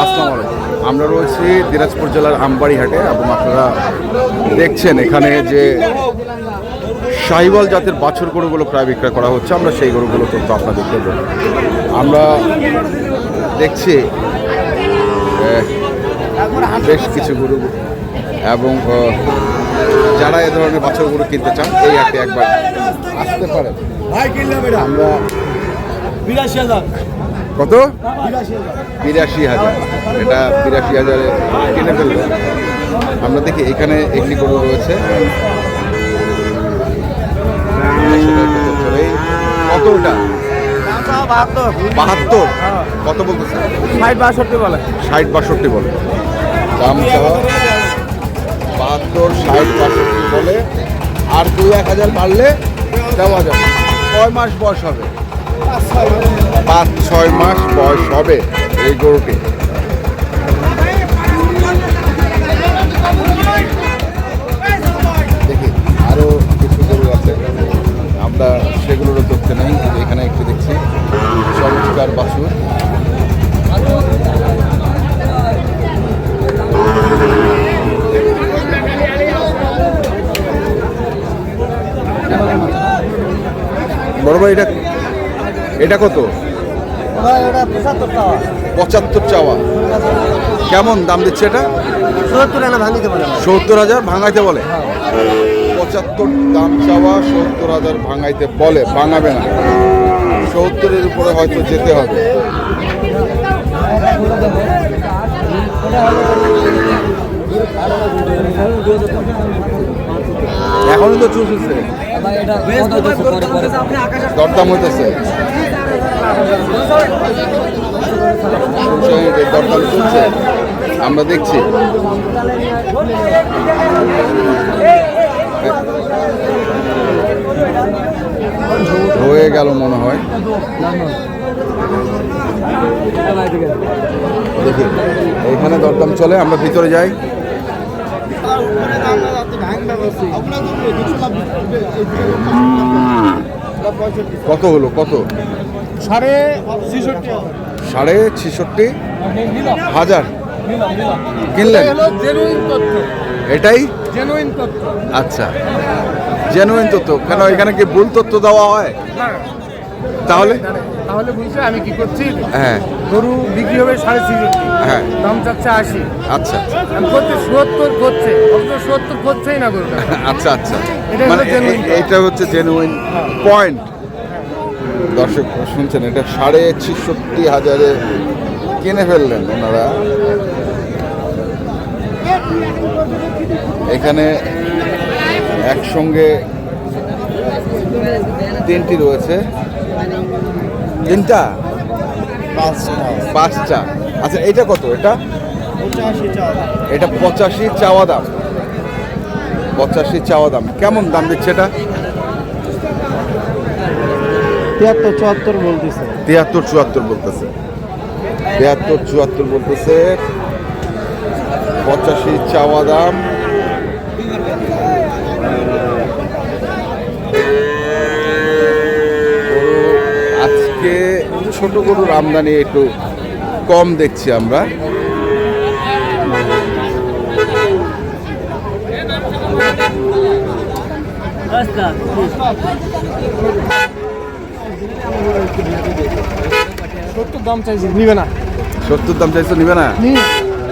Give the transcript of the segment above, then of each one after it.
আসসালামু আলাইকুম। আমরা রয়েছি দিনাজপুর জেলার আমবাড়ি হাটে এবং আপনারা দেখছেন এখানে যে শাহিওয়াল জাতের বাছুর গরুগুলো প্রায় বিক্রয় করা হচ্ছে। আমরা সেই গরুগুলো কিন্তু আপনাদের দেবো। আমরা দেখছি বেশ কিছু গরু এবং যারা এ ধরনের বাছুর গরু কিনতে চান এই হাটে একবার আসতে পারেন। আমরা ৮২,০০০ কত ৮২,০০০, এটা ৮২,০০০-এ কিনে ফেলবে। আমরা দেখি এখানে একটি গরু রয়েছে, কত ওটা ৭২, কত বলতেছে? ৬০-৬২ বলে। ৬০-৬২ বলে, দাম ৭২, ৬০-৬২ বলে। আর ২-১,০০০ বাড়লে দেওয়া যাবে। কয় মাস বয়স হবে? ৫-৬ মাস বয়স হবে এই গরুটি। দেখি আরো কিছু গরু আছে, আমরা সেগুলোরও দেখতে নেই। এখানে একটু দেখছি চমৎকার বাছুর। বড় ভাই এটা কত? ৭৫ চাওয়া। কেমন দাম দিচ্ছে এটা? ৭০,০০০ ভাঙাইতে বলে। ৭৫ দাম চাওয়া, ৭০,০০০ ভাঙাইতে বলে। ভাঙাবে না, ৭০-এর উপরে হয়তো যেতে হবে। এখনো তো চলছে, দরদাম হইতেছে, দরদাম চলছে, আমরা দেখছি। হয়ে গেল মনে হয়। দেখি এখানে দরদাম চলে, আমরা ভিতরে যাই। কত হলো? কত? ৬৬,০০০ কিনলেন? এটাই আচ্ছা, জেনুইন তথ্য। কেন এখানে কি ভুল তথ্য দেওয়া হয়? তাহলে বুঝছে আমি কি করছি? হ্যাঁ, গরু বিক্রি হবে ৬৬,০০০, হ্যাঁ, দাম চাচ্ছে ৮০। আচ্ছা, করছে ৭০ করছে, ৭০ করছেই না গরুটা। আচ্ছা আচ্ছা, মানে এইটা হচ্ছে জেনুইন পয়েন্ট। দর্শক শুনছেন, এটা ৬৬,০০০ কিনে ফেললেন ওনারা। এখানে একসঙ্গে 3টি রয়েছে। 3টা? 5টা। আচ্ছা, এটা কত? এটা ৮৫ চাওয়া দাম। ৮৫ চাওয়া দাম। কেমন দাম দিচ্ছে এটা? ৭৩-৭৪ বলতেছে। ৭৩-৭৪ বলতেছে। ৭৩-৭৪ বলতেছে। ৮৫ চাওয়া দাম। আজকে ছোট গরুর আমদানি একটু কম দেখছি আমরা। দাম চাইছি, নিবে না। ৭০ দাম চাইছো, নিবে না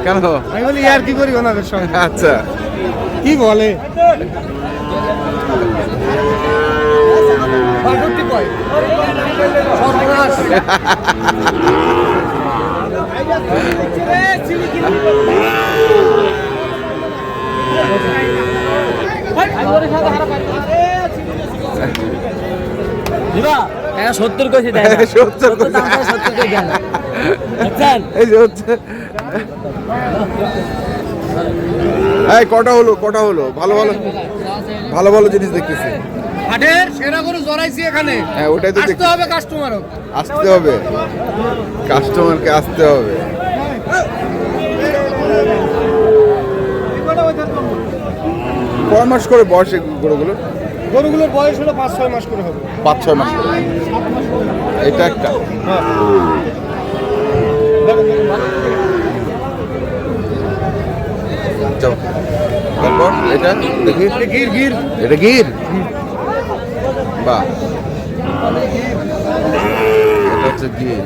কেন? আমি বলি আর কি করি ওনাদের সঙ্গে। আচ্ছা, কি বলে? হ্যাঁ ৭০ কইছি, দেয় না। ৭০ দাম চাই ৭০ কই দেন না। বুঝছেন? এই যে হচ্ছে, এই কটা হলো? কটা হলো? ভালো ভালো ভালো ভালো জিনিস দেখতেছি। হাটের সেরা গরু জড়াইছি এখানে। হ্যাঁ, ওটাই তো আসতে হবে কাস্টমারও। আসতে হবে, কাস্টমারকে আসতে হবে। কয় মাস করে বয়স গরুগুলো? গরুগুলোর বয়স হলো ৫-৬ মাস করে হবে। ৫-৬ মাস করে। এটা একটা আচ্ছা তারপর এটা দেখি গির গির এটা গির বাহ এটা হচ্ছে গির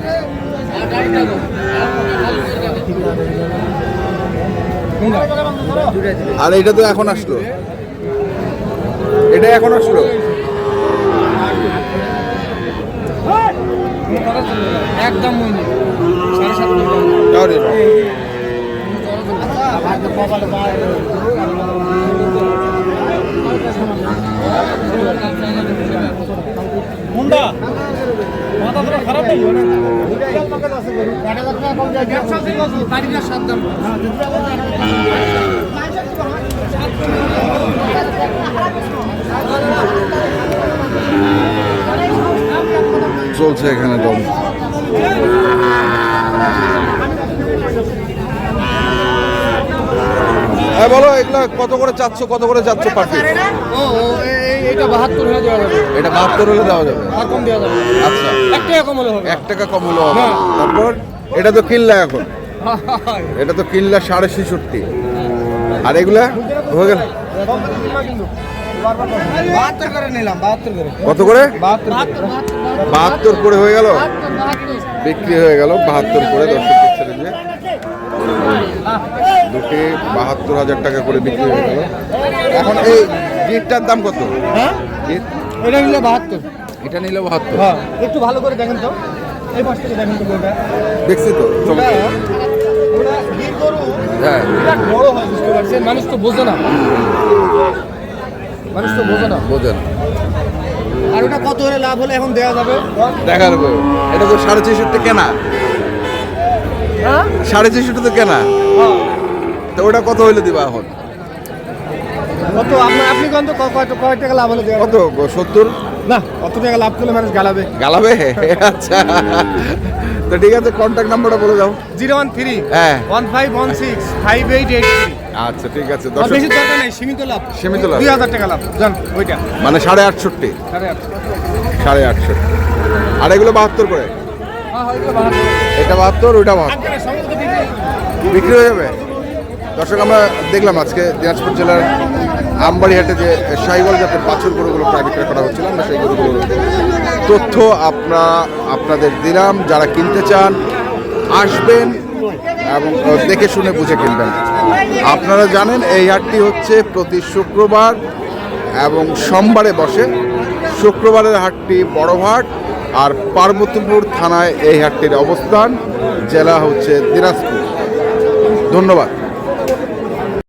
আর এটা তো এখন আসলো এটা এখন আসলো একদম তাহলে মুন্ডা মাথা তো খারাপ নেই চলছে এখানে দম হ্যাঁ বলো এগুলা কত করে চাচ্ছ পার পিস এইটা 72 হলে দেওয়া যাবে এটা 72 হলে দেওয়া যাবে আর কম দেওয়া যাবে আচ্ছা 1 টাকা কম হলে হবে 1 টাকা কম হলো হবে। তারপর এটা তো কিনলা এখন এটা তো কিনলা 66.5 আর এগুলা হয়ে গেল 72 করে নিলাম 72 করে কত করে 72 72 করে হয়ে গেল বিক্রি হয়ে গেল 72 করে দর্শক দেখছেন যে দুটি 72,000 টাকা করে বিক্রি হয়ে গেল এখন এই গিটটার দাম কত হ্যাঁ গিট এটা নিলে 72 এটা নিলে 72 হ্যাঁ একটু ভালো করে দেখেন তো এই পাশ থেকে দেখেন তো বলটা দেখছি তো চমৎকার। ওটা গির গরু হ্যাঁ বিরাট বড় হয় বুঝতে পারছেন মানুষ তো বোঝে না বোঝেন আর ওটা কত হলে লাভ হলে এখন দেওয়া যাবে দেখা যাবে এটা তো 650 কেনা হ্যাঁ 650 তো কেনা তো ওটা কত হইলে দিবা এখন কত আপনি কোন তো কয় টাকা লাভ হলে দেওয়া কত 70 না কত টাকা লাভ করলে মানুষ গালাবে গালাবে আচ্ছা তো ঠিক আছে কন্ট্যাক্ট নাম্বারটা বলে দাও 013 হ্যাঁ 1516 5883 আচ্ছা ঠিক আছে আর দর্শক বেশি দরকার নেই সীমিত লাভ সীমিত লাভ 2000 টাকা লাভ জান ওইটা মানে 68.5 68.5 আর এগুলো 72 করে এটা 72 ওটা 72 বিক্রি হয়ে যাবে দর্শক আমরা দেখলাম আজকে দিনাজপুর জেলার আমবাড়িহাটে যে শাহিওয়াল জাতের বাছুর গরুগুলো প্রায় বিক্রয় করা হচ্ছিল আমরা সেই গরুগুলোর তথ্য আপনাদের দিলাম যারা কিনতে চান আসবেন এবং দেখে শুনে বুঝে কিনবেন আপনারা জানেন এই হাটটি হচ্ছে প্রতি শুক্রবার এবং সোমবারে বসে শুক্রবারের হাটটি বড়হাট আর পার্বতীপুর থানায় এই হাটটির অবস্থান জেলা হচ্ছে দিনাজপুর ধন্যবাদ